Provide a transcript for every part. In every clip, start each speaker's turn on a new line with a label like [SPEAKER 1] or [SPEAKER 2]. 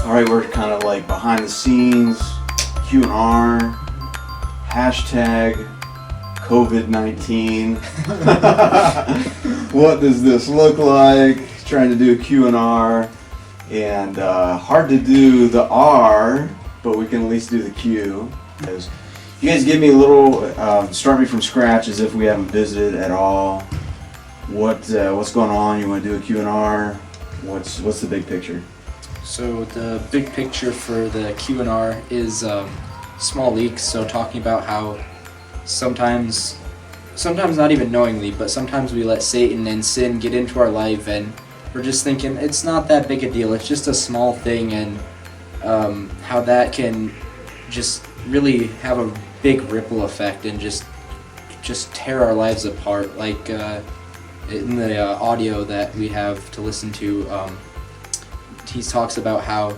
[SPEAKER 1] All right, we're kind of like behind the scenes, QNR, hashtag COVID-19. What does this look like? Trying to do a QNR, and hard to do the R, but we can at least do the Q. You guys give me a little, start me from scratch as if we haven't visited at all. What's going on? You want to do a QNR? What's the big picture?
[SPEAKER 2] So the big picture for the QNR is small leaks. So talking about how sometimes not even knowingly, but sometimes we let Satan and sin get into our life, and we're just thinking it's not that big a deal. It's just a small thing, and how that can just really have a big ripple effect and just tear our lives apart. Like in the audio that we have to listen to, he talks about how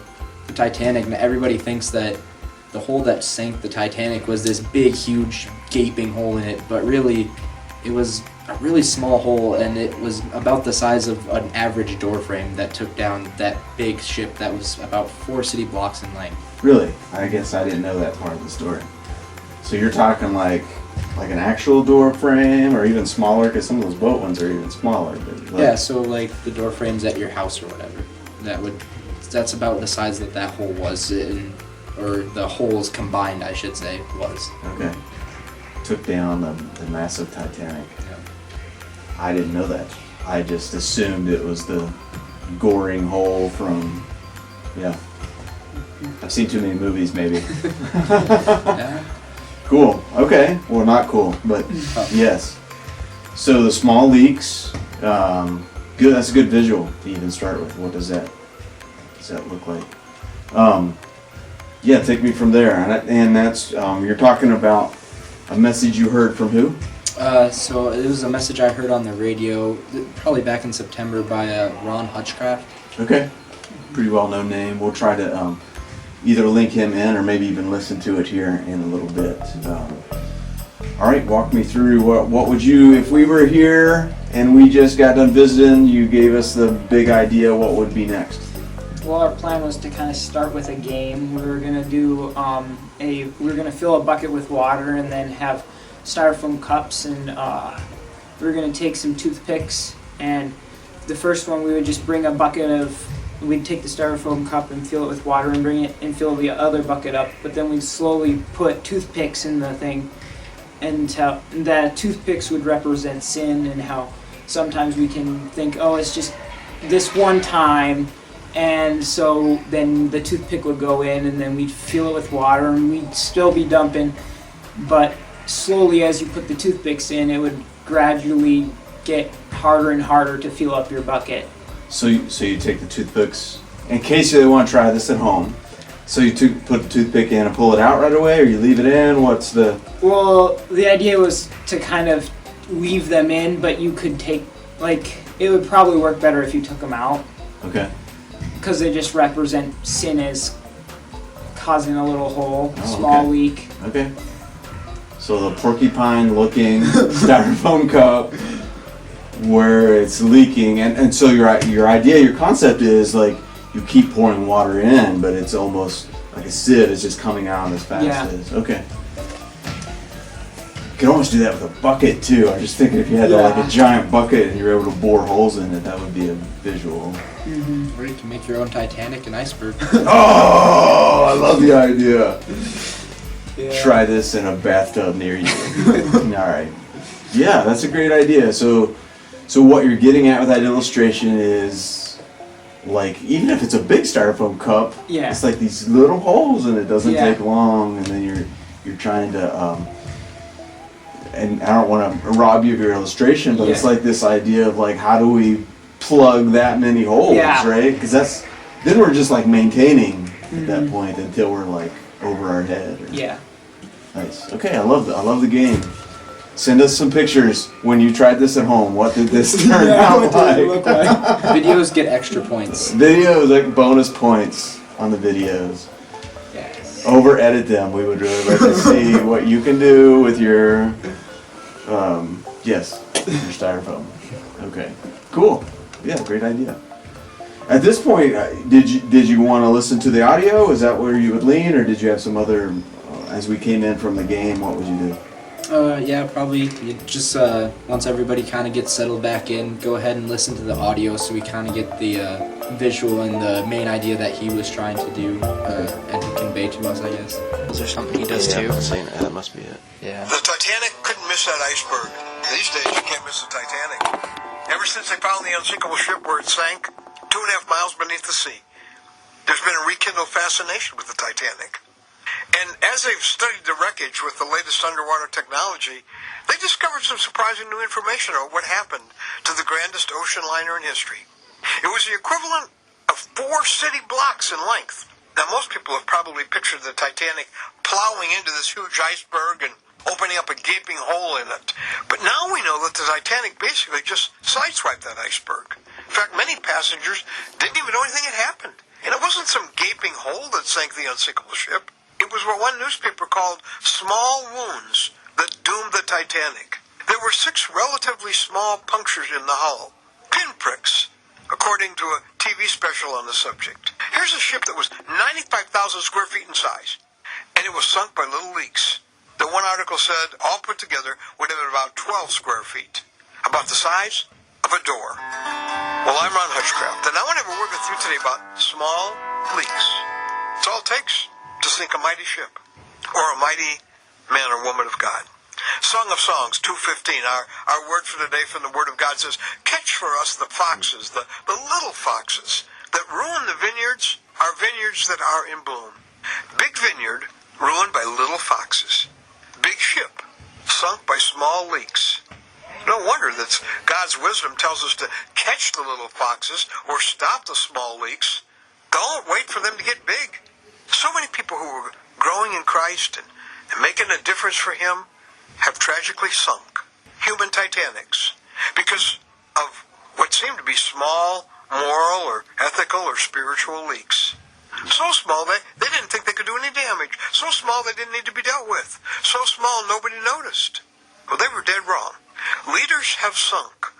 [SPEAKER 2] the Titanic, and everybody thinks that the hole that sank the Titanic was this big, huge, gaping hole in it, but really, it was a really small hole, and it was about the size of an average door frame that took down that big ship that was about 4 city blocks in length.
[SPEAKER 1] Really? I guess I didn't know that part of the story. So you're talking like an actual door frame, or even smaller, because some of those boat ones are even smaller. But
[SPEAKER 2] Yeah, so like the door frames at your house or whatever. That's about the size that hole was or the holes combined, I should say, was.
[SPEAKER 1] Okay. Took down the massive Titanic.
[SPEAKER 2] Yeah.
[SPEAKER 1] I didn't know that. I just assumed it was the goring hole from, yeah. I've seen too many movies, maybe.
[SPEAKER 2] Yeah.
[SPEAKER 1] Cool. Okay. Well, not cool, but yes. So the small leaks, good. That's a good visual to even start with. What does that look like? Yeah, take me from there. And that's you're talking about a message you heard from who?
[SPEAKER 2] So it was a message I heard on the radio, probably back in September, by Ron Hutchcraft.
[SPEAKER 1] Okay. Pretty well-known name. We'll try to either link him in or maybe even listen to it here in a little bit. All right, walk me through what would you, if we were here and we just got done visiting, you gave us the big idea, what would be next?
[SPEAKER 3] Well, our plan was to kind of start with a game. We were gonna do we were gonna fill a bucket with water and then have styrofoam cups, and we were gonna take some toothpicks, and the first one we would just bring a bucket of. We'd take the styrofoam cup and fill it with water and bring it and fill the other bucket up, but then we'd slowly put toothpicks in the thing, and how that toothpicks would represent sin, and how sometimes we can think, oh, it's just this one time, and so then the toothpick would go in and then we'd fill it with water and we'd still be dumping, but slowly as you put the toothpicks in, it would gradually get harder and harder to fill up your bucket.
[SPEAKER 1] So you take the toothpicks, in case you want to try this at home, so you put the toothpick in and pull it out right away, or you leave it in? What's the...
[SPEAKER 3] Well, the idea was to kind of leave them in, but you could take, like, it would probably work better if you took them out.
[SPEAKER 1] Okay.
[SPEAKER 3] Because they just represent sin as causing a little hole,
[SPEAKER 1] Oh,
[SPEAKER 3] small
[SPEAKER 1] okay.
[SPEAKER 3] leak.
[SPEAKER 1] Okay. So the porcupine-looking styrofoam cup where it's leaking, and so your idea, your concept is like you keep pouring water in, but it's almost like a sieve is just coming out as fast as. Okay. You could almost do that with a bucket too. I was just thinking if you had like a giant bucket and you were able to bore holes in it, that would be a visual.
[SPEAKER 3] Mm-hmm.
[SPEAKER 2] Or you can make your own Titanic and iceberg.
[SPEAKER 1] Oh, I love the idea.
[SPEAKER 3] Yeah.
[SPEAKER 1] Try this in a bathtub near you. All right. Yeah, that's a great idea. So what you're getting at with that illustration is, like, even if it's a big styrofoam cup, it's like these little holes, and it doesn't take long, and then you're trying to, and I don't want to rob you of your illustration, but it's like this idea of like, how do we plug that many holes, right? Because then we're just like maintaining at that point until we're like over our head. Nice. Okay, I love the game. Send us some pictures when you tried this at home. What did this turn out
[SPEAKER 3] what
[SPEAKER 1] like?
[SPEAKER 3] did it look like?
[SPEAKER 2] Videos get extra points.
[SPEAKER 1] Videos, like bonus points on the videos.
[SPEAKER 3] Yes.
[SPEAKER 1] Over edit them. We would really like to see what you can do with your your styrofoam. Okay. Cool. Yeah, great idea. At this point, did you want to listen to the audio? Is that where you would lean, or did you have some other? As we came in from the game, what would you do?
[SPEAKER 2] Yeah, probably you just once everybody kind of gets settled back in, go ahead and listen to the audio so we kind of get the visual and the main idea that he was trying to do and to convey to us, I guess. Is there something he does too?
[SPEAKER 1] That must be it.
[SPEAKER 2] Yeah.
[SPEAKER 4] The Titanic couldn't miss that iceberg. These days you can't miss the Titanic. Ever since they found the unsinkable ship where it sank, 2.5 miles beneath the sea, there's been a rekindled fascination with the Titanic. And as they've studied the wreckage with the latest underwater technology, they discovered some surprising new information about what happened to the grandest ocean liner in history. It was the equivalent of 4 city blocks in length. Now, most people have probably pictured the Titanic plowing into this huge iceberg and opening up a gaping hole in it. But now we know that the Titanic basically just sideswiped that iceberg. In fact, many passengers didn't even know anything had happened. And it wasn't some gaping hole that sank the unsinkable ship. It was what one newspaper called small wounds that doomed the Titanic. There were 6 relatively small punctures in the hull, pinpricks, according to a TV special on the subject. Here's a ship that was 95,000 square feet in size, and it was sunk by little leaks. The one article said, all put together, would have been about 12 square feet, about the size of a door. Well, I'm Ron Hutchcraft, and I want to have a word with you today about small leaks. It's all it takes to sink a mighty ship, or a mighty man or woman of God. Song of Songs 2:15, our word for today from the Word of God says, catch for us the foxes, the little foxes that ruin the vineyards, our vineyards that are in bloom. Big vineyard ruined by little foxes. Big ship sunk by small leaks. No wonder that God's wisdom tells us to catch the little foxes or stop the small leaks. Don't wait for them to get big. So many people who were growing in Christ and making a difference for Him have tragically sunk, human Titanics, because of what seemed to be small moral or ethical or spiritual leaks. So small that they didn't think they could do any damage. So small they didn't need to be dealt with. So small nobody noticed. Well, they were dead wrong. Leaders have sunk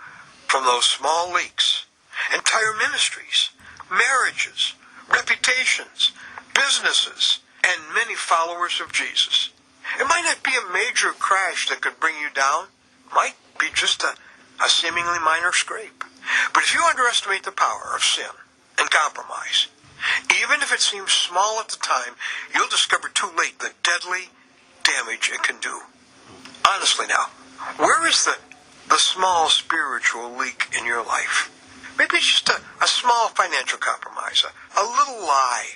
[SPEAKER 4] from those small leaks. Entire ministries, marriages, reputations, businesses, and many followers of Jesus. It might not be a major crash that could bring you down. It might be just a seemingly minor scrape. But if you underestimate the power of sin and compromise, even if it seems small at the time, you'll discover too late the deadly damage it can do. Honestly now, where is the small spiritual leak in your life? Maybe it's just a small financial compromise, a little lie,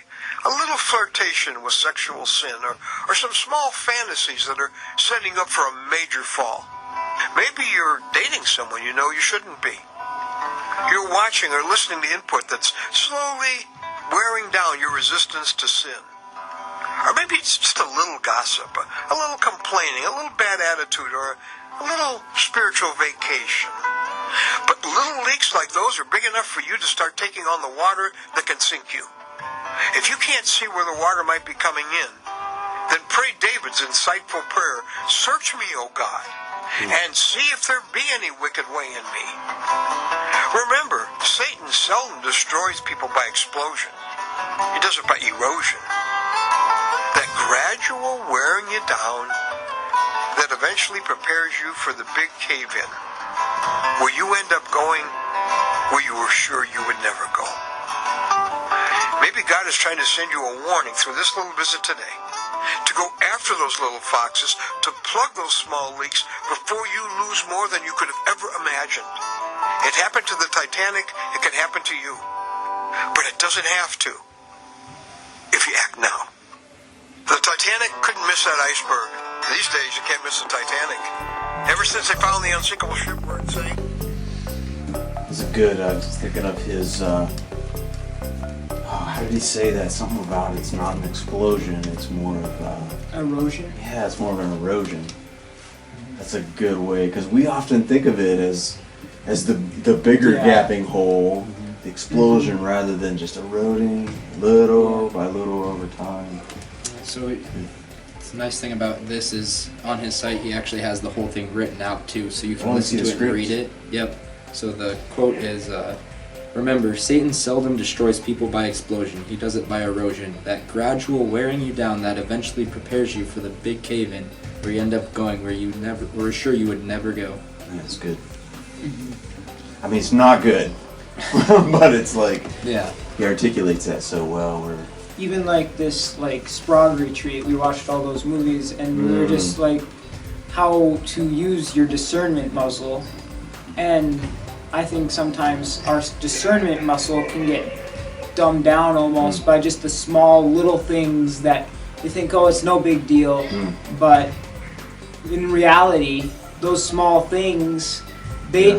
[SPEAKER 4] a little flirtation with sexual sin, or some small fantasies that are setting up for a major fall. Maybe you're dating someone you know you shouldn't be. You're watching or listening to input that's slowly wearing down your resistance to sin. Or maybe it's just a little gossip, a little complaining, a little bad attitude, or a little spiritual vacation. But little leaks like those are big enough for you to start taking on the water that can sink you. If you can't see where the water might be coming in, then pray David's insightful prayer, search me, O God, and see if there be any wicked way in me. Remember, Satan seldom destroys people by explosion. He does it by erosion. That gradual wearing you down that eventually prepares you for the big cave-in, where you end up going where you were sure you would never go. Maybe God is trying to send you a warning through this little visit today, to go after those little foxes, to plug those small leaks before you lose more than you could have ever imagined. It happened to the Titanic, it can happen to you. But it doesn't have to, if you act now. The Titanic couldn't miss that iceberg. These days you can't miss the Titanic. Ever since they found the unsinkable ship where it sank.
[SPEAKER 1] It's good. I was thinking of his, how did he say that? Something about it's not an explosion, it's more of
[SPEAKER 3] Erosion?
[SPEAKER 1] yeah, it's more of an erosion. That's a good way, because we often think of it as the bigger gapping hole, the explosion, rather than just eroding little by little over time.
[SPEAKER 2] So the nice thing about this is on his site he actually has the whole thing written out too, so you can listen to it and read it. Yep. So the quote is, Remember, Satan seldom destroys people by explosion. He does it by erosion. That gradual wearing you down that eventually prepares you for the big cave-in where you end up going where you never were sure you would never go.
[SPEAKER 1] That's good. I mean, it's not good, but it's like
[SPEAKER 2] Yeah.
[SPEAKER 1] he articulates that so well. Where
[SPEAKER 3] Even like this like Sprague retreat, we watched all those movies and we were just like how to use your discernment muscle, and I think sometimes our discernment muscle can get dumbed down almost by just the small little things that you think, oh, it's no big deal, but in reality, those small things they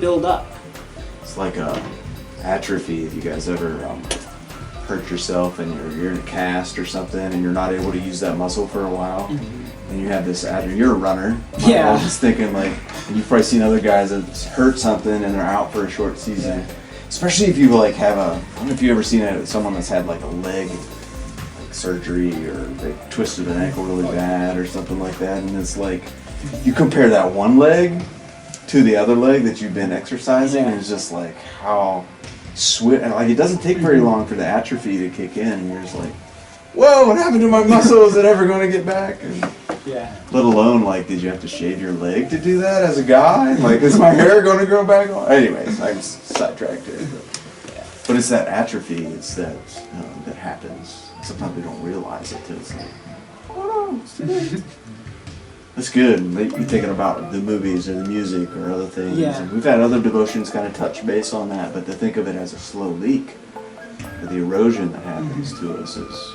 [SPEAKER 3] build up.
[SPEAKER 1] it's like a atrophy. If you guys ever hurt yourself and you're in a cast or something, and you're not able to use that muscle for a while, and you have this atrophy. You're a runner.
[SPEAKER 3] Yeah.
[SPEAKER 1] I was just thinking like, and you've probably seen other guys that hurt something and they're out for a short season. Especially if you like have I don't know if you've ever seen it with someone that's had like a leg like surgery, or they twisted an ankle really bad or something like that, and it's like you compare that one leg to the other leg that you've been exercising, and it's just like how swift, and like it doesn't take very long for the atrophy to kick in, and you're just like, whoa, what happened to my muscle? Is it ever going to get back? And
[SPEAKER 3] Yeah.
[SPEAKER 1] let alone like, did you have to shave your leg to do that as a guy? Like, is my hair going to grow back on? Anyways, I'm sidetracked here. But it's that atrophy, it's that that happens. Sometimes we don't realize it till it's like, oh no, it's too late. That's good. You're thinking about the movies or the music or other things.
[SPEAKER 3] Yeah.
[SPEAKER 1] And we've had other devotions kind of touch base on that, but to think of it as a slow leak, or the erosion that happens to us is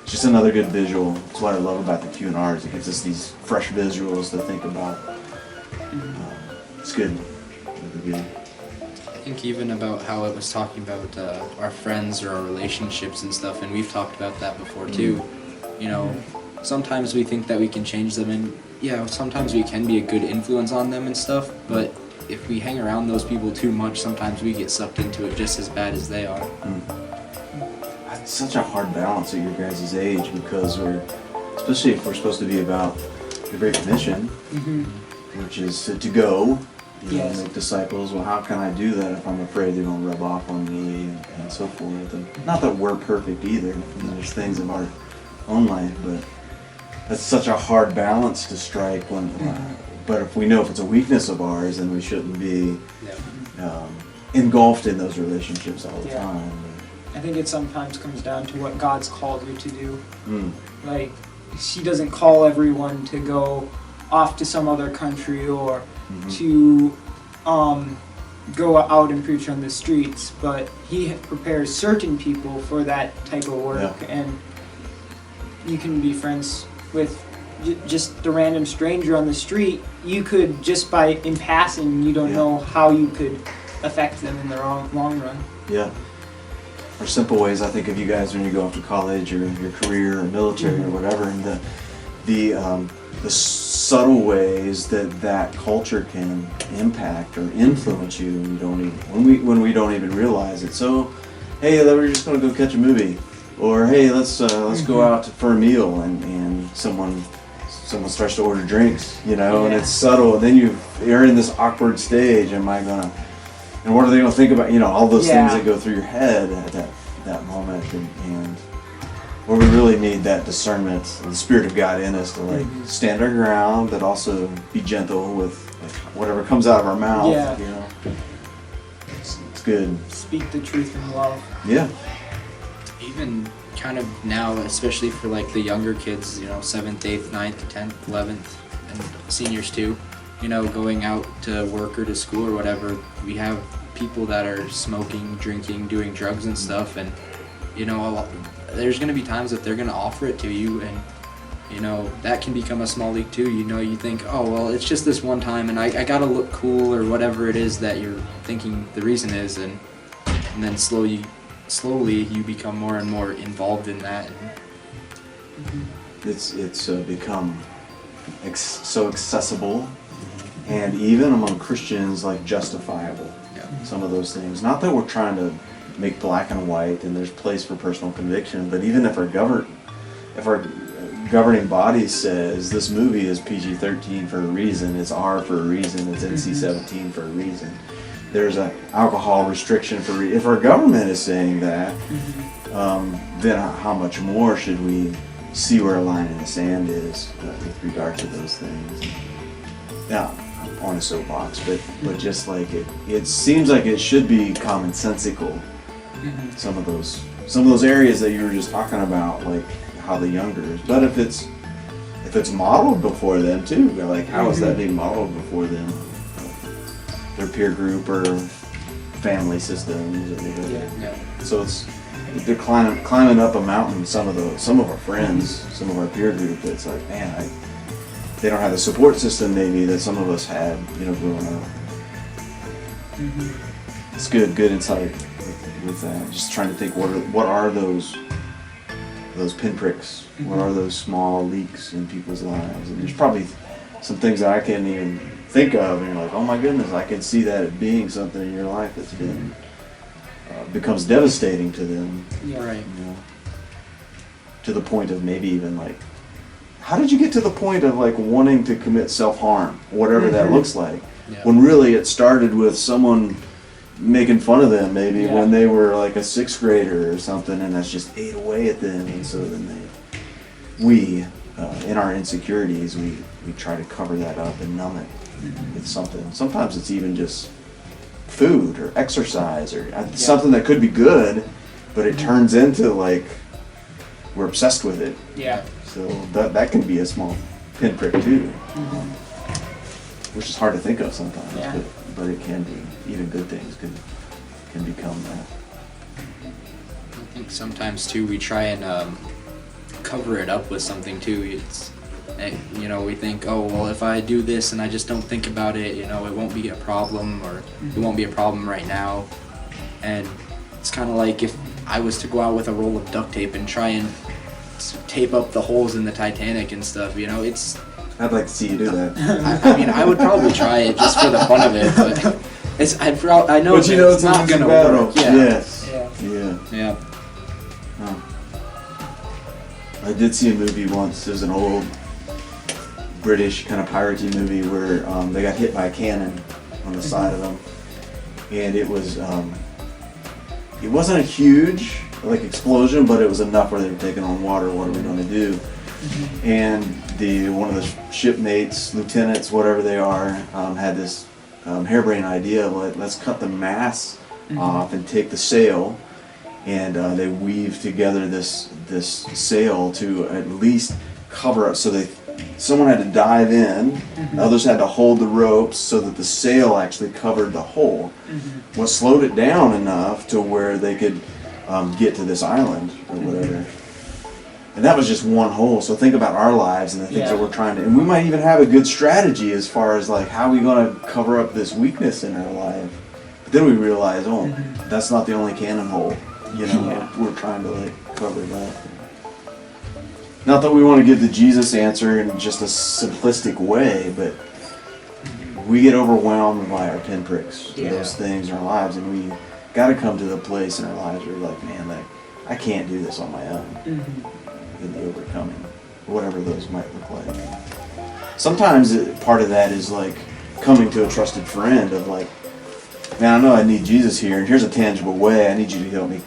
[SPEAKER 1] just another good visual. That's what I love about the QNRs. It gives us these fresh visuals to think about. It's good. Really good.
[SPEAKER 2] I think even about how it was talking about our friends or our relationships and stuff, and we've talked about that before too. You know, sometimes we think that we can change them, and yeah, sometimes we can be a good influence on them and stuff, but if we hang around those people too much, sometimes we get sucked into it just as bad as they are.
[SPEAKER 1] It's such a hard balance at your guys' age, because especially if we're supposed to be about the Great Commission, which is to go,
[SPEAKER 3] Yes.
[SPEAKER 1] make disciples. Well, how can I do that if I'm afraid they're going to rub off on me and so forth? And not that we're perfect either. There's things of our own life, but that's such a hard balance to strike. But if we know if it's a weakness of ours, then we shouldn't be engulfed in those relationships all the time.
[SPEAKER 3] I think it sometimes comes down to what God's called you to do. Like, He doesn't call everyone to go off to some other country or to go out and preach on the streets, but He prepares certain people for that type of work, and you can be friends with just the random stranger on the street. You could, just in passing, you don't know how you could affect them in the long run.
[SPEAKER 1] Yeah. Or simple ways. I think of you guys when you go off to college or your career or military or whatever, and the subtle ways that culture can impact or influence you, and you don't even when we don't even realize it. So, hey, we're just going to go catch a movie, or hey, let's go out for a meal, and someone starts to order drinks, and it's subtle, and then you're in this awkward stage. Am I gonna? And what are they going to think about? All those things that go through your head at that moment, and where we really need that discernment, the Spirit of God in us to stand our ground, but also be gentle with whatever comes out of our mouth.
[SPEAKER 3] Yeah.
[SPEAKER 1] It's good.
[SPEAKER 3] Speak the truth in love.
[SPEAKER 1] Yeah.
[SPEAKER 2] Even kind of now, especially for like the younger kids, 7th, 8th, 9th, 10th, 11th, and seniors too, going out to work or to school or whatever, we have people that are smoking, drinking, doing drugs and stuff, and there's going to be times that they're going to offer it to you, and that can become a small leak too. You think, oh well, it's just this one time, and I gotta look cool or whatever it is that you're thinking the reason is, and then slowly you become more and more involved in that.
[SPEAKER 1] It's become so accessible, and even among Christians, like justifiable. Some of those things. Not that we're trying to make black and white, and there's place for personal conviction, but even if our governing body says this movie is PG-13 for a reason, it's R for a reason, it's NC-17 for a reason, there's an alcohol restriction for if our government is saying that, then how much more should we see where a line in the sand is with regard to those things? Yeah, I'm on a soapbox, but just like it seems like it should be commonsensical. Some of those areas that you were just talking about, like how the younger is. But if it's modeled before them too, like how is that being modeled before them? Their peer group or family systems or whatever.
[SPEAKER 2] Yeah.
[SPEAKER 1] So they're climbing up a mountain. Some of our friends, some of our peer group. It's like, man, they don't have the support system maybe that some of us had, growing up. It's good insight with that. Just trying to think, what are those pinpricks? What are those small leaks in people's lives? And there's probably some things that I can't even think of, and you're like, oh my goodness, I can see that being something in your life that's been becomes devastating to them.
[SPEAKER 3] Yeah.
[SPEAKER 2] Right.
[SPEAKER 1] To the point of maybe even like, how did you get to the point of like wanting to commit self-harm, whatever that looks like, when really it started with someone making fun of them maybe when they were like a 6th grader or something, and that's just ate away at them, and so then we in our insecurities we try to cover that up and numb it with something. Sometimes it's even just food or exercise or something that could be good, but it turns into like we're obsessed with it.
[SPEAKER 3] Yeah.
[SPEAKER 1] So that can be a small pinprick too, which is hard to think of sometimes.
[SPEAKER 3] Yeah.
[SPEAKER 1] But it can be. Even good things can become that.
[SPEAKER 2] I think sometimes too we try and cover it up with something too. We think, oh well, if I do this and I just don't think about it, it won't be a problem, or it won't be a problem right now. And it's kind of like if I was to go out with a roll of duct tape and try and tape up the holes in the Titanic and stuff, it's.
[SPEAKER 1] I'd like to see you do that.
[SPEAKER 2] I would probably try it just for the fun of it, but I know
[SPEAKER 1] but
[SPEAKER 2] it's not gonna work. Yeah.
[SPEAKER 1] Yes.
[SPEAKER 3] Yeah.
[SPEAKER 2] Yeah.
[SPEAKER 1] I did see a movie once. There's an old British kind of piratey movie where they got hit by a cannon on the side of them, and it wasn't a huge explosion, but it was enough where they were taking on water. What are we going to do? And one of the shipmates, lieutenants, whatever they are, had this harebrained idea. Let's cut the mast off and take the sail, and they weave together this sail to at least cover up. So someone had to dive in, others had to hold the ropes so that the sail actually covered the hole. What slowed it down enough to where they could get to this island or whatever. And that was just one hole. So think about our lives and the things that we're trying to, and we might even have a good strategy as far as like how are we going to cover up this weakness in our life. But then we realize, that's not the only cannon hole. We're trying to cover that. Not that we want to give the Jesus answer in just a simplistic way, but we get overwhelmed by our pinpricks, those things in our lives, and we got to come to the place in our lives where we're like, man, I can't do this on my own. In the overcoming, whatever those might look like. Sometimes part of that is like coming to a trusted friend of like, man, I know I need Jesus here, and here's a tangible way. I need you to help me,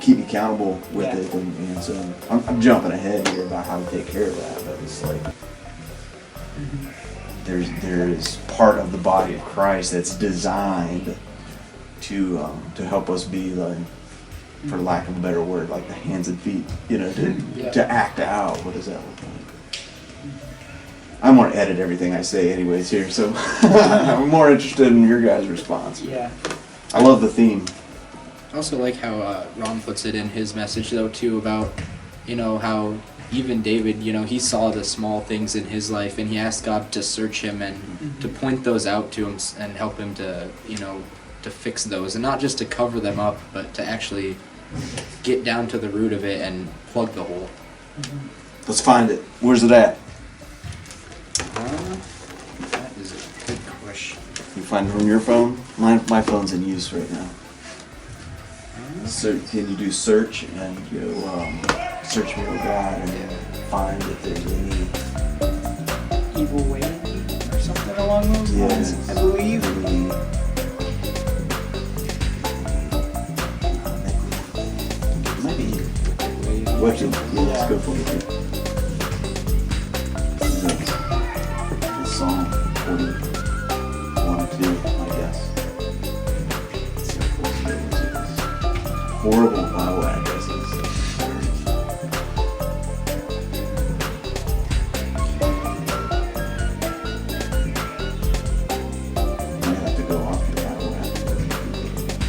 [SPEAKER 1] keep me accountable with it. And so I'm jumping ahead here about how to take care of that, but it's like there is part of the body of Christ that's designed to help us be like, for lack of a better word, like the hands and feet, to act out. What does that look like? I'm going to edit everything I say anyways here, so I'm more interested in your guys' response.
[SPEAKER 3] Yeah.
[SPEAKER 1] I love the theme.
[SPEAKER 2] I also like how Ron puts it in his message though too about, how even David, he saw the small things in his life and he asked God to search him and to point those out to him and help him to, to fix those, and not just to cover them up, but to actually get down to the root of it and plug the hole.
[SPEAKER 1] Let's find it. Where's it at?
[SPEAKER 2] That is a good question.
[SPEAKER 1] You find it on your phone? My phone's in use right now. So can you do search and search me, oh God, and find if there's any
[SPEAKER 3] Evil way or something along those lines, I believe.
[SPEAKER 1] question. Let's go for it. Psalm 41 or 2, I guess. Let's see what full statements it is. Horrible Bible addresses. You have to go off your Bible address.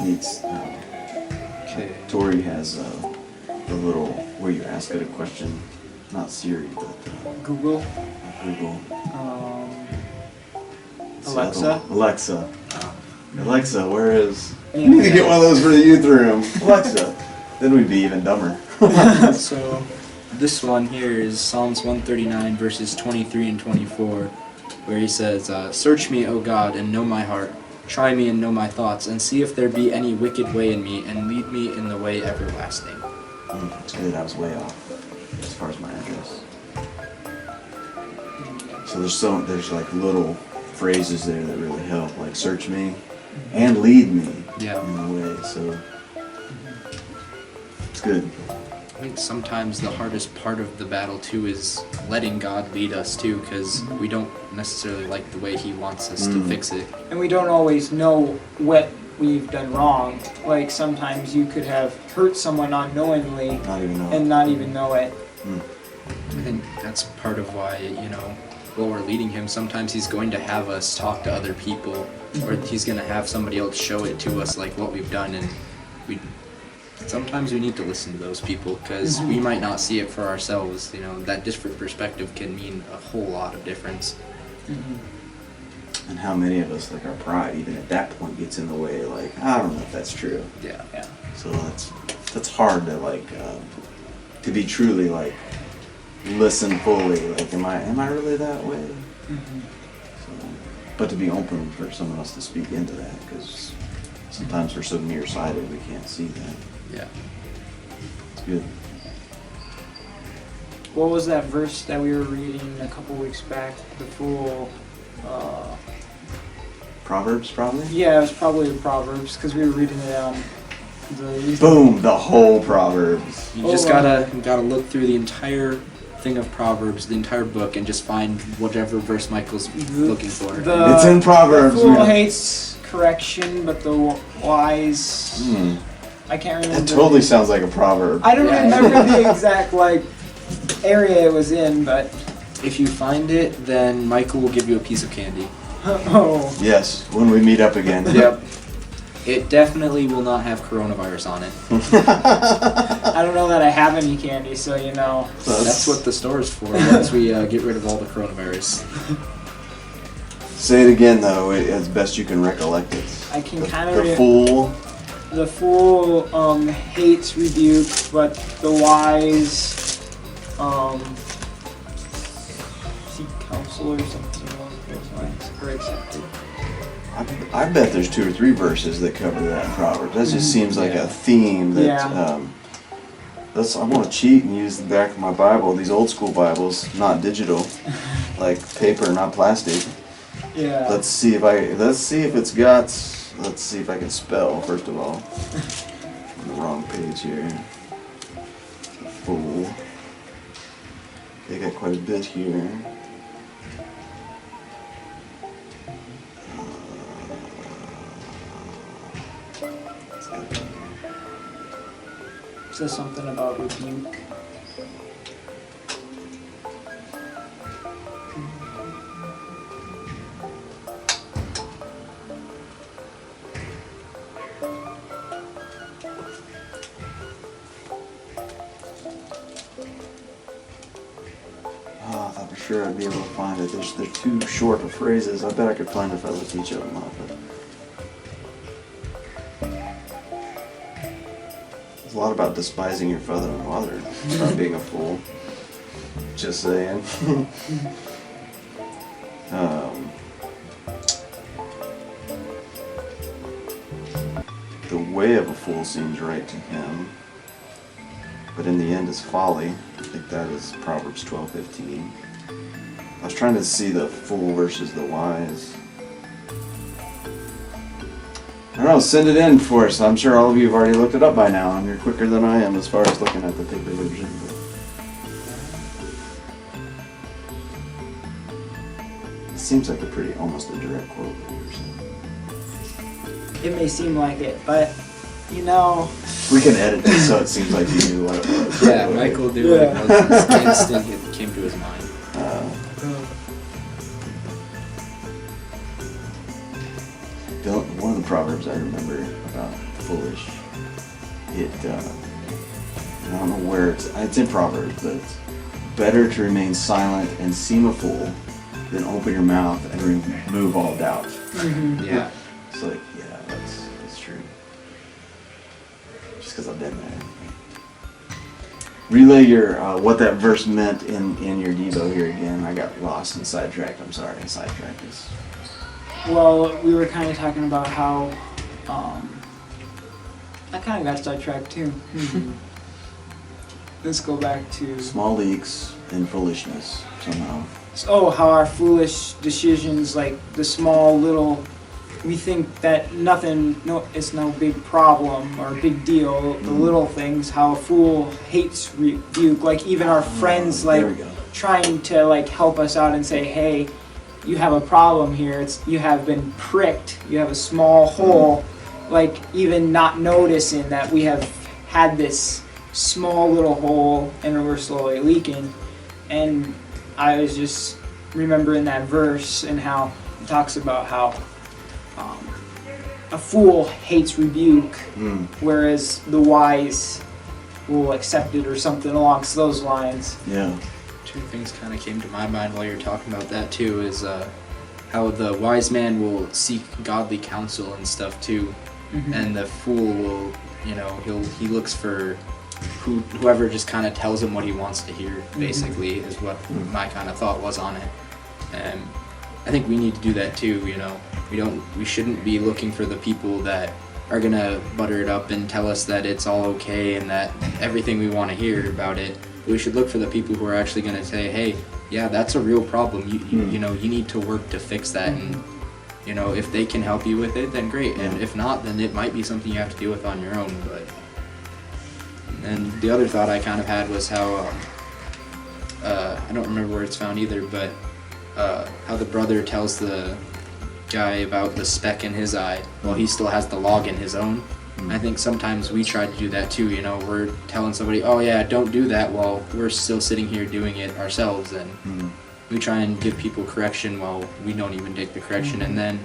[SPEAKER 1] Needs.
[SPEAKER 2] Okay.
[SPEAKER 1] Tori has the little where you ask it a question, not Siri, but
[SPEAKER 3] Google,
[SPEAKER 1] Google. It's the
[SPEAKER 3] Alexa?
[SPEAKER 1] other one. Alexa. Alexa, where is?
[SPEAKER 3] Yeah.
[SPEAKER 1] You need to get one of those for the youth room. Alexa. Then we'd be even dumber.
[SPEAKER 2] So this one here is Psalms 139 verses 23 and 24, where he says, "Search me, O God, and know my heart. Try me and know my thoughts, and see if there be any wicked way in me, and lead me in the way everlasting."
[SPEAKER 1] That's good. I was way off as far as my address. So there's like little phrases there that really help, like search me and lead me
[SPEAKER 2] Yeah.
[SPEAKER 1] in the way. So it's good.
[SPEAKER 2] I think sometimes the hardest part of the battle too is letting God lead us too, because we don't necessarily like the way He wants us to fix it.
[SPEAKER 3] and we don't always know what we've done wrong. Like sometimes you could have hurt someone unknowingly
[SPEAKER 1] Not even know.
[SPEAKER 3] and not even know it.
[SPEAKER 2] I think that's part of why, while we're leading Him, sometimes He's going to have us talk to other people, or He's going to have somebody else show it to us, like what we've done, and sometimes we need to listen to those people, because we might not see it for ourselves. That different perspective can mean a whole lot of difference.
[SPEAKER 1] And how many of us, like our pride, even at that point, gets in the way. Like, I don't know if that's true.
[SPEAKER 2] Yeah.
[SPEAKER 3] Yeah.
[SPEAKER 1] So that's hard to to be truly like listen fully. Like, am I really that way? So, but to be open for someone else to speak into that, because sometimes we're so nearsighted we can't see that.
[SPEAKER 2] Yeah.
[SPEAKER 1] It's good.
[SPEAKER 3] What was that verse that we were reading a couple weeks back? The full.
[SPEAKER 1] Proverbs, probably.
[SPEAKER 3] Yeah, it was probably the Proverbs because we were reading it on the.
[SPEAKER 1] Boom! The whole Proverbs.
[SPEAKER 2] You just gotta look through the entire thing of Proverbs, the entire book, and just find whatever verse Michael's looking for.
[SPEAKER 1] It's in Proverbs.
[SPEAKER 3] The fool
[SPEAKER 1] man.
[SPEAKER 3] hates correction, but the wise. I can't remember.
[SPEAKER 1] That totally sounds like a proverb.
[SPEAKER 3] I don't
[SPEAKER 2] Yeah.
[SPEAKER 3] remember the exact area it was in, but
[SPEAKER 2] If you find it, then Michael will give you a piece of candy.
[SPEAKER 3] oh,
[SPEAKER 1] Yes, when we meet up again.
[SPEAKER 2] Yep. It definitely will not have coronavirus on it.
[SPEAKER 3] I don't know that I have any candy, so
[SPEAKER 2] That's what the store is for, once we get rid of all the coronavirus.
[SPEAKER 1] Say it again, though, as best you can recollect it.
[SPEAKER 3] I can
[SPEAKER 1] The-
[SPEAKER 3] kind
[SPEAKER 1] The
[SPEAKER 3] of.
[SPEAKER 1] fool.
[SPEAKER 3] The fool hates rebuke, but the wise seek counsel or something along those lines. Or accepted.
[SPEAKER 1] I bet there's 2 or 3 verses that cover that in Proverbs. That just seems like a theme that.
[SPEAKER 3] Yeah.
[SPEAKER 1] I want to cheat and use the back of my Bible, these old school Bibles, not digital, like paper, not plastic.
[SPEAKER 3] Yeah.
[SPEAKER 1] Let's see if it's got. Let's see if I can spell first of all. On the wrong page here. Fool. They got quite a bit here.
[SPEAKER 3] Says something about rebuke.
[SPEAKER 1] Oh, I thought for sure I'd be able to find it. They're too short of phrases. I bet I could find it if I looked each of them up. But there's a lot about despising your father and mother, about being a fool. Just saying. The way of a fool seems right to him, but in the end is folly. I think that is Proverbs 12:15. I was trying to see the fool versus the wise. I don't know, send it in for us. I'm sure all of you have already looked it up by now, and you're quicker than I am as far as looking at the paper version. But it seems like almost a direct quote of what you're saying.
[SPEAKER 3] It may seem like it, but you know.
[SPEAKER 1] We can edit it so it seems like you knew what it was.
[SPEAKER 2] Yeah, Michael knew what it was. It's instant, it came to his mind.
[SPEAKER 1] One of the proverbs I remember about foolish, I don't know where it's in Proverbs, but it's better to remain silent and seem a fool than open your mouth and remove all doubt.
[SPEAKER 3] Mm-hmm.
[SPEAKER 2] Yeah.
[SPEAKER 1] It's like, yeah, that's true. Just because I've been there. Relay your what that verse meant in your Devo here again. I got lost and sidetracked. I'm sorry, sidetracked us.
[SPEAKER 3] Well, we were kind of talking about how I kind of got sidetracked too. Let's go back to
[SPEAKER 1] Small leaks and foolishness somehow.
[SPEAKER 3] how our foolish decisions, like the small little, we think that it's no big problem or big deal. The little things, how a fool hates rebuke. Like even our friends, like
[SPEAKER 1] There we go.
[SPEAKER 3] trying to like help us out and say, hey, you have a problem here. You have been pricked. You have a small hole. Like even not noticing that we have had this small little hole and we're slowly leaking. And I was just remembering that verse and how it talks about how a fool hates rebuke, whereas the wise will accept it or something along those lines.
[SPEAKER 1] Yeah.
[SPEAKER 2] Two things kind of came to my mind while you're talking about that too, is how the wise man will seek godly counsel and stuff too, and the fool will, he looks for whoever just kind of tells him what he wants to hear, basically, is what my kind of thought was on it. And I think we need to do that too, we shouldn't be looking for the people that are gonna butter it up and tell us that it's all okay and that everything we want to hear about it. We should look for the people who are actually gonna say, hey, yeah, that's a real problem. You need to work to fix that, and if they can help you with it, then great. And if not, then it might be something you have to deal with on your own. And the other thought I kind of had was how I don't remember where it's found either, but how the brother tells the guy about the speck in his eye while he still has the log in his own. I think sometimes we try to do that too, we're telling somebody, oh yeah, don't do that, while we're still sitting here doing it ourselves, and we try and give people correction while we don't even take the correction. And then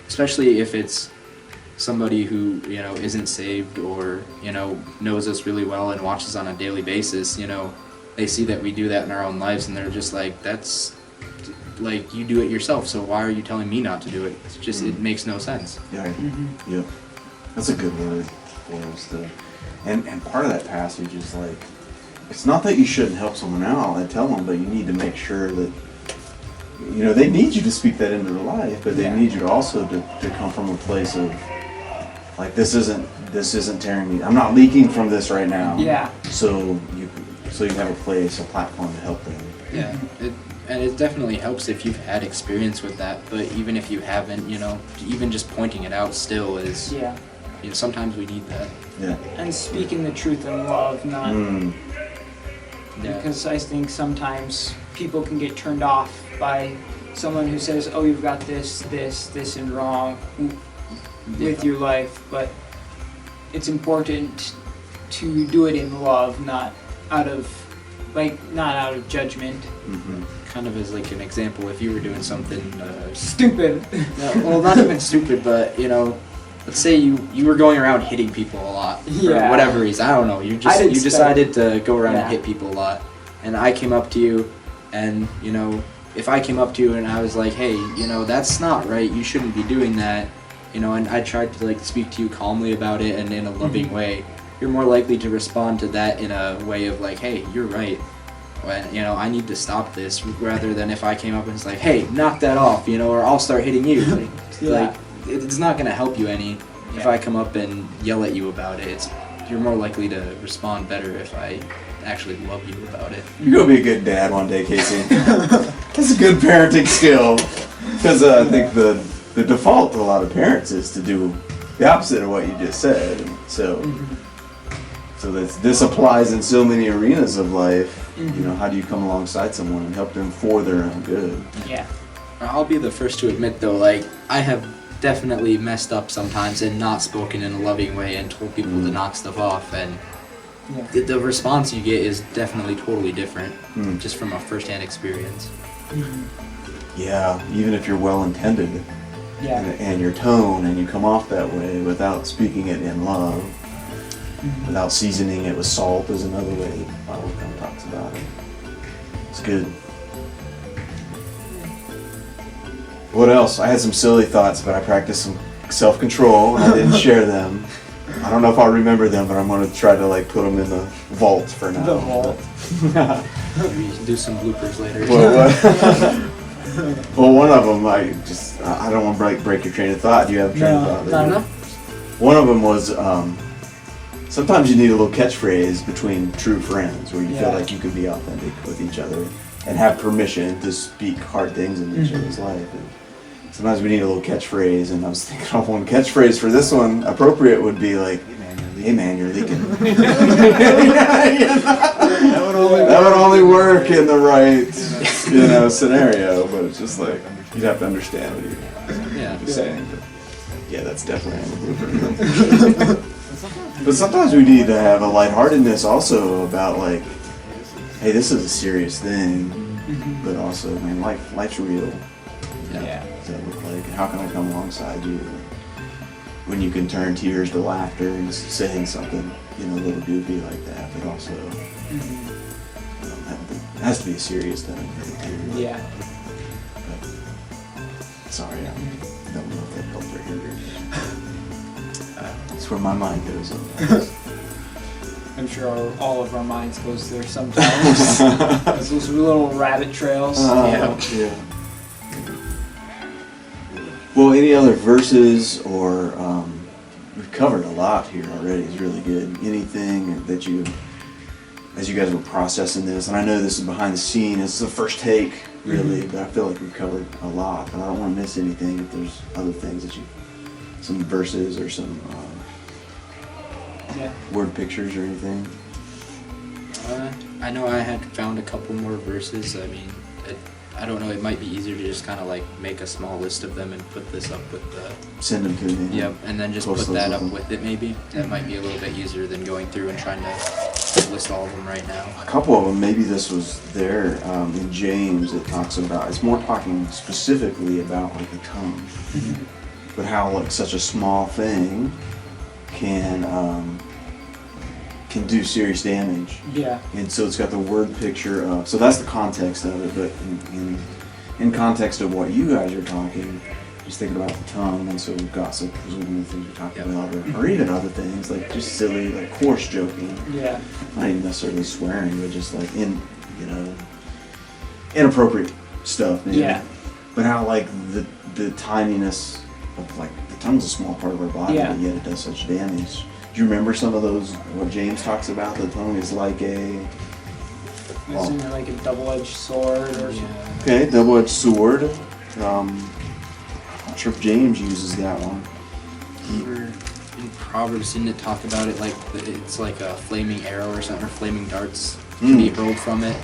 [SPEAKER 2] especially if it's somebody who isn't saved or knows us really well and watches on a daily basis, they see that we do that in our own lives and they're just like, that's like, you do it yourself, so why are you telling me not to do it? It's just it makes no sense.
[SPEAKER 1] Yeah. Yep. That's a good word for us to. And part of that passage is like, it's not that you shouldn't help someone out and tell them, but you need to make sure that they need you to speak that into their life, but they need you also to come from a place of like, this isn't tearing me. I'm not leaking from this right now.
[SPEAKER 3] Yeah.
[SPEAKER 1] So you have a place, a platform to help them.
[SPEAKER 2] Yeah. And it definitely helps if you've had experience with that, but even if you haven't, even just pointing it out still is, sometimes we need that.
[SPEAKER 1] Yeah.
[SPEAKER 3] And speaking the truth in love, not because I think sometimes people can get turned off by someone who says, oh, you've got this and wrong with your life, but it's important to do it in love, not out of judgment.
[SPEAKER 2] Kind of as like an example, if you were doing something
[SPEAKER 3] Stupid.
[SPEAKER 2] well, not even stupid, but let's say you were going around hitting people a lot for whatever reason. I don't know. You decided to go around and hit people a lot, and I came up to you, and if I came up to you and I was like, hey, that's not right. You shouldn't be doing that. And I tried to like speak to you calmly about it and in a loving way. You're more likely to respond to that in a way of like, hey, you're right. And, I need to stop this, rather than if I came up and was like, hey, knock that off, or I'll start hitting you. Like, it's not going to help you any if I come up and yell at you about it. You're more likely to respond better if I actually love you about it.
[SPEAKER 1] You're going to be a good dad one day, Casey. That's a good parenting skill. Because I think the default to a lot of parents is to do the opposite of what you just said. So, so this applies in so many arenas of life. You know, how do you come alongside someone and help them for their own good?
[SPEAKER 3] Yeah.
[SPEAKER 2] I'll be the first to admit though, like, I have definitely messed up sometimes and not spoken in a loving way and told people to knock stuff off, and the response you get is definitely totally different, just from a first-hand experience.
[SPEAKER 1] Yeah, even if you're well-intended,
[SPEAKER 3] Yeah.
[SPEAKER 1] and your tone, and you come off that way without speaking it in love, without seasoning it with salt is another way the Bible kind of talks about it. It's good. What else? I had some silly thoughts, but I practiced some self-control and I didn't share them. I don't know if I'll remember them, but I'm going to try to like put them in the vault for now.
[SPEAKER 3] The vault.
[SPEAKER 2] We can do some bloopers later.
[SPEAKER 1] Well, one of them, I don't want to break your train of thought. Do you have a train of thought?
[SPEAKER 3] Not enough.
[SPEAKER 1] One of them was, sometimes you need a little catchphrase between true friends where you feel like you could be authentic with each other and have permission to speak hard things in each other's life. And sometimes we need a little catchphrase, and I was thinking of one catchphrase for this one. Appropriate would be like, "Hey man, you're leaking." That would only work in the right, scenario. But it's just like you'd have to understand what you're saying. But yeah, that's definitely on the blooper. But sometimes we need to have a lightheartedness also about like, hey, this is a serious thing, but also, man, life's real.
[SPEAKER 3] Yeah.
[SPEAKER 1] What does that look like? And how can I come alongside you when you can turn tears to laughter and saying something, a little goofy like that, but also it has to be a serious thing.
[SPEAKER 3] Yeah.
[SPEAKER 1] But, sorry, I don't know if that helped or hindered. That's where my mind goes sometimes.
[SPEAKER 3] I'm sure all of our minds goes there sometimes. Those little rabbit trails.
[SPEAKER 1] Yeah. Well, any other verses or we've covered a lot here already. It's really good. Anything that you, as you guys were processing this, and I know this is behind the scene. This is the first take, really, but I feel like we've covered a lot. And I don't want to miss anything. If there's other things that some verses or some word pictures or anything.
[SPEAKER 2] I know I had found a couple more verses. I mean, I don't know, it might be easier to just kind of like make a small list of them and put this up with the...
[SPEAKER 1] Send them to me.
[SPEAKER 2] Yep, and then just
[SPEAKER 1] Post
[SPEAKER 2] put that
[SPEAKER 1] those
[SPEAKER 2] up
[SPEAKER 1] of them.
[SPEAKER 2] with it maybe. That might be a little bit easier than going through and trying to list all of them right now.
[SPEAKER 1] A couple of them, maybe this was there in James. It talks about, it's more talking specifically about like the tongue, but how like such a small thing can do serious damage.
[SPEAKER 3] Yeah.
[SPEAKER 1] And so it's got the word picture of, so that's the context of it, but in context of what you guys are talking, just thinking about the tongue, and so gossip was one of the things we're talking about, or even other things, like just silly, like coarse joking.
[SPEAKER 3] Yeah.
[SPEAKER 1] Not even necessarily swearing, but just like inappropriate stuff. Maybe.
[SPEAKER 3] Yeah.
[SPEAKER 1] But how like the tininess of like, the tongue's a small part of our body, but yet it does such damage. Do you remember some of those, what James talks about? The tongue is like
[SPEAKER 3] Isn't it like a double-edged sword or something?
[SPEAKER 1] okay, double-edged sword. I'm not sure if James uses that one.
[SPEAKER 2] In Proverbs, didn't it talk about it like it's like a flaming arrow or something, or flaming darts can be hurled from it?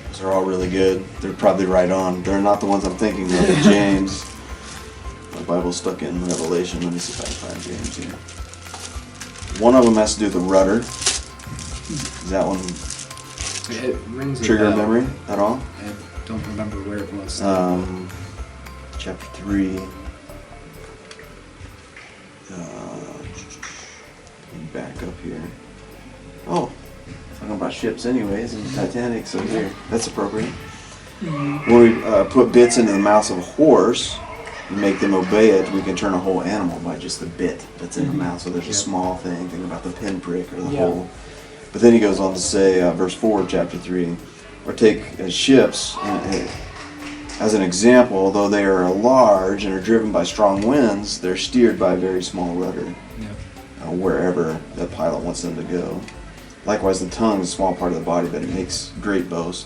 [SPEAKER 1] Those are all really good. They're probably right on. They're not the ones I'm thinking of. James. My Bible's stuck in Revelation. Let me see if I can find James here. One of them has to do with the rudder. Is that one
[SPEAKER 2] It rings a
[SPEAKER 1] trigger
[SPEAKER 2] bell.
[SPEAKER 1] memory at all?
[SPEAKER 2] I don't remember where it was.
[SPEAKER 1] Chapter 3. Back up here. Oh, talking about ships anyways, and Titanic, so here. That's appropriate. When we put bits into the mouth of a horse, and make them obey it, we can turn a whole animal by just the bit that's in the mouth. So there's a small thing, think about the pinprick or the hole. But then he goes on to say, verse 4 of chapter 3, or take ships as an example, although they are large and are driven by strong winds, they're steered by a very small rudder, wherever the pilot wants them to go. Likewise, the tongue is a small part of the body, but it makes great boast.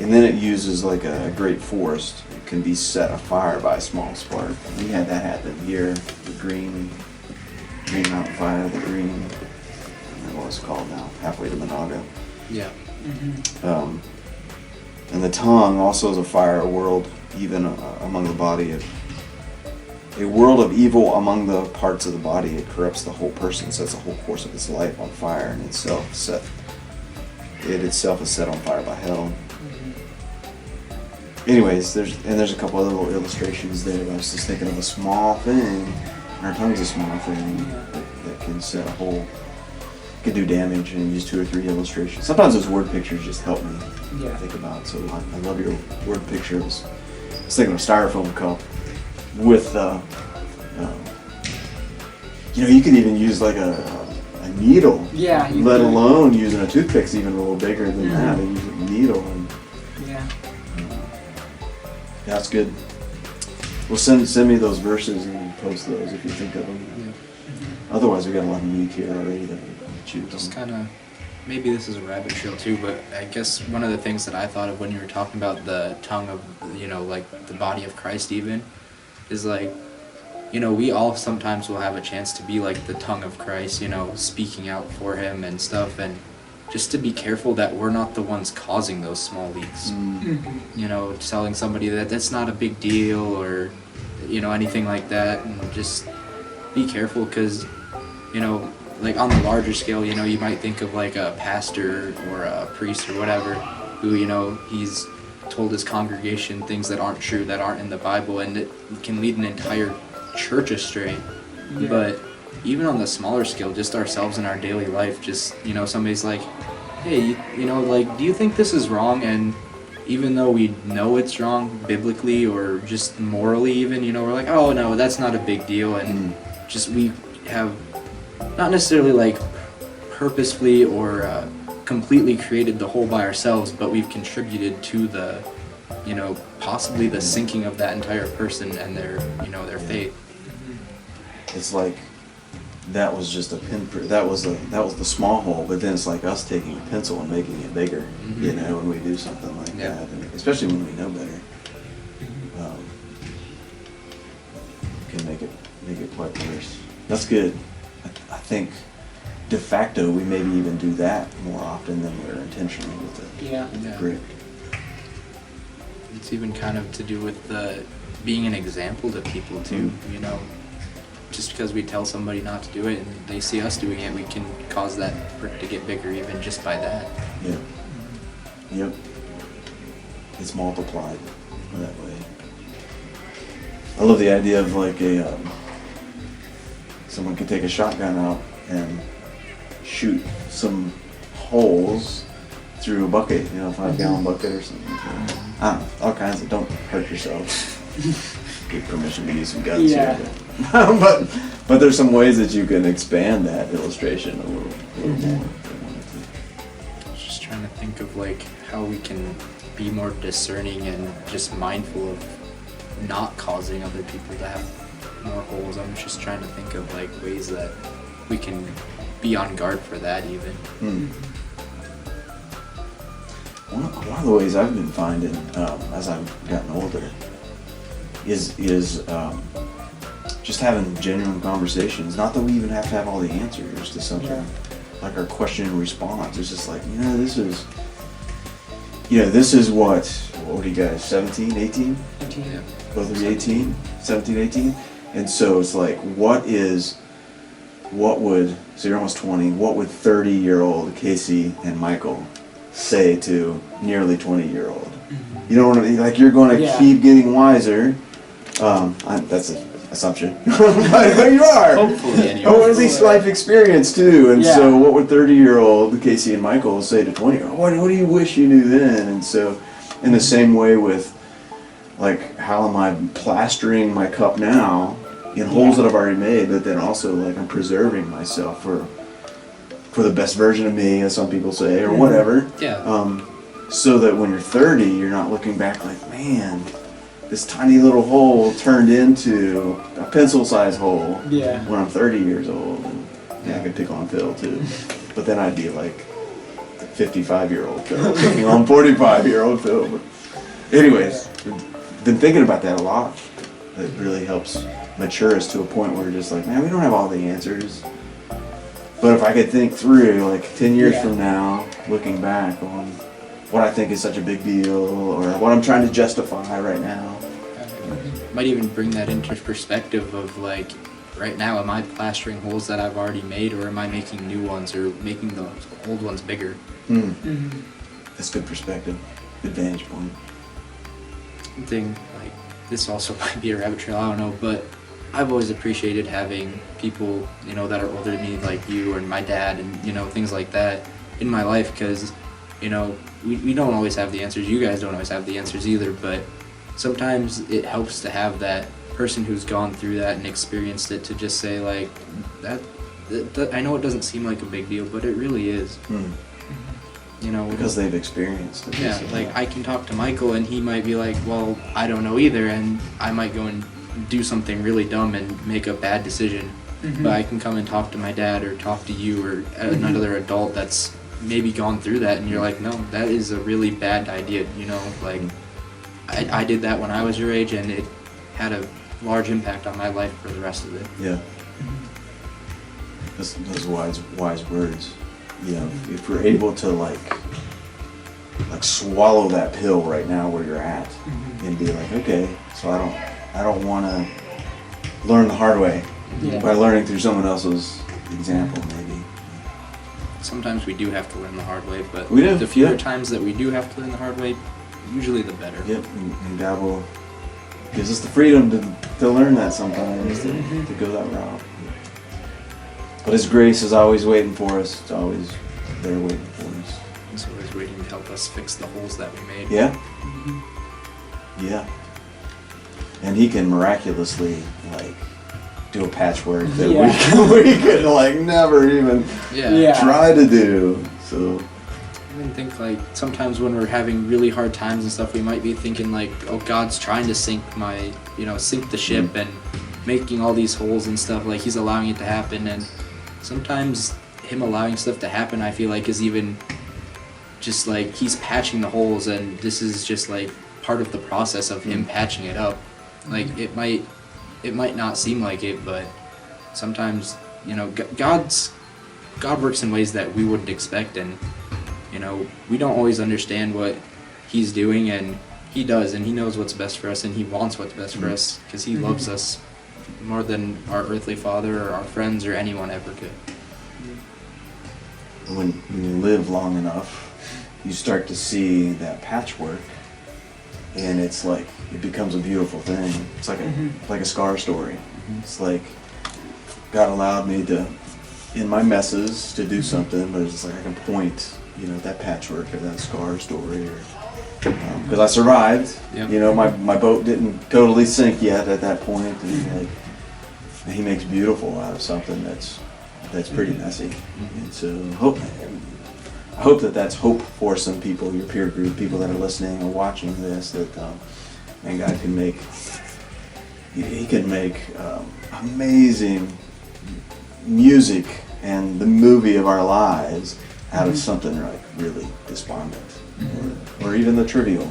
[SPEAKER 1] And then it uses like a great force. It can be set afire by a small spark. We had that happen here. The Green Mountain Fire, the Green, I don't know what it's called now, halfway to Monaga.
[SPEAKER 2] Yeah.
[SPEAKER 1] And the tongue also is a fire, a world even among the body, a world of evil among the parts of the body. It corrupts the whole person, sets the whole course of its life on fire, and itself is set on fire by hell. Anyways, there's a couple other little illustrations there. I was just thinking of a small thing, and our tongue's a small thing that can set a whole, can do damage, and use 2 or 3 illustrations. Sometimes those word pictures just help me think about. So I love your word pictures. I was thinking of a styrofoam cup with, you could even use like a needle.
[SPEAKER 3] Yeah.
[SPEAKER 1] Let alone using a toothpick's even a little bigger than that. They use a needle and.
[SPEAKER 3] Yeah.
[SPEAKER 1] That's good. Well, send me those verses and post those if you think of them.
[SPEAKER 2] Yeah.
[SPEAKER 1] Otherwise, we got a lot of meat here already that we choose.
[SPEAKER 2] Just kind of, maybe this is a rabbit trail too, but I guess one of the things that I thought of when you were talking about the tongue of, like the body of Christ even, is like, we all sometimes will have a chance to be like the tongue of Christ, speaking out for him and stuff, and just to be careful that we're not the ones causing those small leaks. Telling somebody that that's not a big deal or, anything like that, and just be careful because, like on the larger scale, you might think of like a pastor or a priest or whatever who, he's told his congregation things that aren't true, that aren't in the Bible, and it can lead an entire church astray.
[SPEAKER 3] Yeah.
[SPEAKER 2] But even on the smaller scale, just ourselves in our daily life, just, somebody's like, hey, do you think this is wrong? And even though we know it's wrong biblically or just morally even, we're like, oh no, that's not a big deal. And just we have not necessarily like purposefully or completely created the hole by ourselves, but we've contributed to the, possibly the sinking of that entire person and their, their faith.
[SPEAKER 1] It's like that was just a pinprick. That was the small hole, but then it's like us taking a pencil and making it bigger. When we do something like that, and especially when we know better, can make it quite worse. That's good. I think de facto we maybe even do that more often than we're intentionally with it.
[SPEAKER 3] Yeah.
[SPEAKER 1] Great.
[SPEAKER 2] It's even kind of to do with being an example to people too. Just because we tell somebody not to do it and they see us doing it, we can cause that prick to get bigger even just by that.
[SPEAKER 1] Yeah. Yep. It's multiplied that way. I love the idea of like someone could take a shotgun out and shoot some holes through a bucket, a 5-gallon bucket or something. I don't know, all kinds of, don't hurt yourself. Get permission to use some guns here. But there's some ways that you can expand that illustration a little more.
[SPEAKER 2] Just trying to think of like how we can be more discerning and just mindful of not causing other people to have more holes. I'm just trying to think of like ways that we can be on guard for that even.
[SPEAKER 1] One of the ways I've been finding as I've gotten older is just having genuine conversations. Not that we even have to have all the answers to something. Like our question and response. It's just like, this is what are you guys, 17, 18?
[SPEAKER 3] 18.
[SPEAKER 2] Yeah.
[SPEAKER 1] Both of you 18? 17, 18? And so it's like, so you're almost 20, what would 30-year-old Casey and Michael say to nearly 20-year-old? You know what I mean? Like, you're going to keep getting wiser. That's an assumption. But you are.
[SPEAKER 2] Hopefully, anyway.
[SPEAKER 1] Or at least life experience, too. And so what would 30-year-old Casey and Michael say to 20-year-old? What do you wish you knew then? And so in the same way with, like, how am I plastering my cup now in holes that I've already made, but then also, like, I'm preserving myself for the best version of me, as some people say, or whatever.
[SPEAKER 2] Yeah.
[SPEAKER 1] So that when you're 30, you're not looking back like, man, this tiny little hole turned into a pencil-sized hole when I'm 30 years old. And I could pick on Phil too. But then I'd be like, 55-year-old Phil. You know, I'm 45-year-old Phil. But anyways, been thinking about that a lot. It really helps mature us to a point where we're just like, man, we don't have all the answers. But if I could think through, like 10 years from now, looking back on what I think is such a big deal or what I'm trying to justify right now.
[SPEAKER 2] Might even bring that into perspective of like, right now, am I plastering holes that I've already made, or am I making new ones or making the old ones bigger?
[SPEAKER 1] That's good perspective, good vantage point.
[SPEAKER 2] Thing like this also might be a rabbit trail, I don't know, but I've always appreciated having people, you know, that are older than me, like you and my dad, and you know, things like that in my life, because you know, we don't always have the answers. You guys don't always have the answers either, but sometimes it helps to have that person who's gone through that and experienced it to just say like that I know it doesn't seem like a big deal, but it really is. You know,
[SPEAKER 1] because they've experienced it.
[SPEAKER 2] Yeah, like I can talk to Michael and he might be like, well, I don't know either, and I might go and do something really dumb and make a bad decision. But I can come and talk to my dad or talk to you or another adult that's maybe gone through that, and you're like, no, that is a really bad idea, you know, like I did that when I was your age and it had a large impact on my life for the rest of it.
[SPEAKER 1] Yeah. Those wise words. You know, if we're able to like swallow that pill right now where you're at and be like, okay, so I don't want to learn the hard way by learning through someone else's example, maybe.
[SPEAKER 2] Sometimes we do have to learn the hard way, but
[SPEAKER 1] we do.
[SPEAKER 2] The fewer times that we do have to learn the hard way, usually the better.
[SPEAKER 1] Yep, and God will gives us the freedom to learn that sometimes, to go that route. But His grace is always waiting for us. It's always there waiting for us.
[SPEAKER 2] It's always waiting to help us fix the holes that we made.
[SPEAKER 1] Yeah. Yeah. And He can miraculously, like, do a patchwork that we could, like, never even try to do. So
[SPEAKER 2] I even think, like, sometimes when we're having really hard times and stuff, we might be thinking, like, oh, God's trying to sink the ship and making all these holes and stuff, like, He's allowing it to happen. And sometimes Him allowing stuff to happen, I feel like, is even just like He's patching the holes, and this is just like part of the process of Him patching it up. Like, it might not seem like it, but sometimes, you know, God works in ways that we wouldn't expect, and you know, we don't always understand what He's doing, and He does, and He knows what's best for us, and He wants what's best for us, because He loves us more than our earthly father or our friends or anyone ever could.
[SPEAKER 1] when you live long enough, you start to see that patchwork, and it's like it becomes a beautiful thing. It's like a scar story. It's like God allowed me to, in my messes, to do something, but it's just like I can point, you know, that patchwork or that scar story, or because I survived.
[SPEAKER 2] Yep.
[SPEAKER 1] You know, my boat didn't totally sink yet at that point, and like He makes beautiful out of something that's pretty messy. And so I hope that that's hope for some people, your peer group, people that are listening or watching this, that man, God can make, He can make amazing music and the movie of our lives out of something like really despondent, or even the trivial,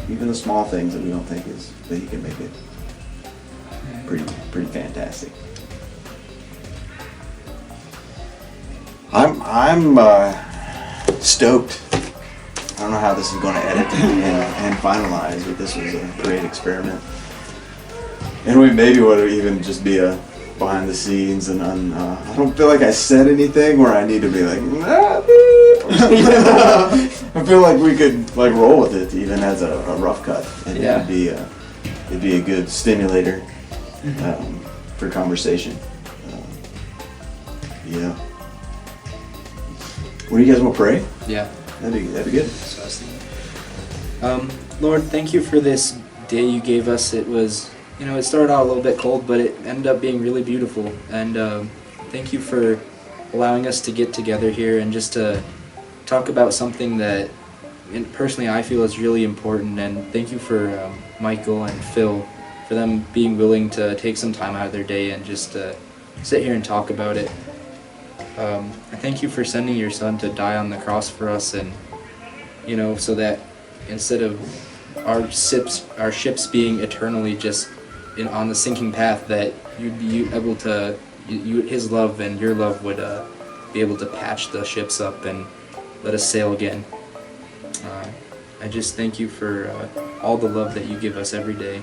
[SPEAKER 1] even the small things that we don't think is, that He can make it pretty fantastic. I'm stoked. I don't know how this is going to edit and finalize, but this was a great experiment. And we maybe would even just be a behind the scenes, and I don't feel like I said anything where I need to be like, nah, I feel like we could like roll with it even as a rough cut, and it'd be a good stimulator for conversation. Yeah. What do you guys want to pray?
[SPEAKER 2] Yeah.
[SPEAKER 1] That'd be good.
[SPEAKER 2] So I was thinking. Lord, thank You for this day You gave us. It was, you know, it started out a little bit cold, but it ended up being really beautiful. And thank You for allowing us to get together here and just to talk about something that personally I feel is really important. And thank You for Michael and Phil, for them being willing to take some time out of their day and just sit here and talk about it. I thank you for sending your son to die on the cross for us, and so that instead of our ships being eternally just on the sinking path, that you'd be able to, his love and your love would be able to patch the ships up and let us sail again. I just thank you for all the love that you give us every day.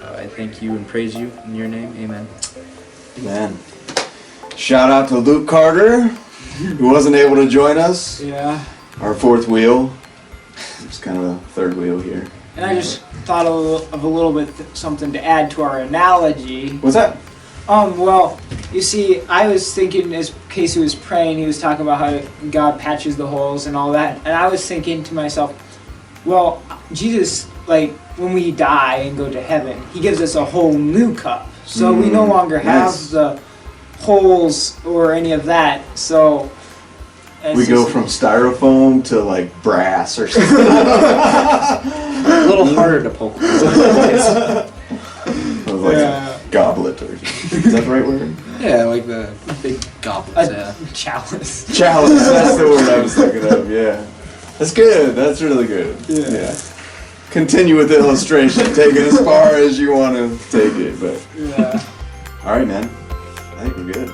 [SPEAKER 2] I thank you and praise you in your name. Amen.
[SPEAKER 1] Amen. Shout out to Luke Carter, who wasn't able to join us.
[SPEAKER 3] Yeah.
[SPEAKER 1] Our fourth wheel. It's kind of a third wheel here.
[SPEAKER 3] And I just thought of a little bit something to add to our analogy.
[SPEAKER 1] What's that?
[SPEAKER 3] Well, you see, I was thinking as Casey was praying, he was talking about how God patches the holes and all that, and I was thinking to myself, well, Jesus, like, when we die and go to heaven, he gives us a whole new cup. So we no longer have the holes or any of that. So
[SPEAKER 1] we go from styrofoam to like brass or something.
[SPEAKER 2] A little harder to poke.
[SPEAKER 1] It was like a goblet or something. Is that the right word?
[SPEAKER 2] Yeah, like the big goblets. Yeah.
[SPEAKER 3] chalice.
[SPEAKER 1] Chalice, that's the word I was thinking of, yeah. That's good, that's really good. Yeah. Continue with the illustration, take it as far as you want to take it, but...
[SPEAKER 3] Yeah.
[SPEAKER 1] Alright, man. I think we're good.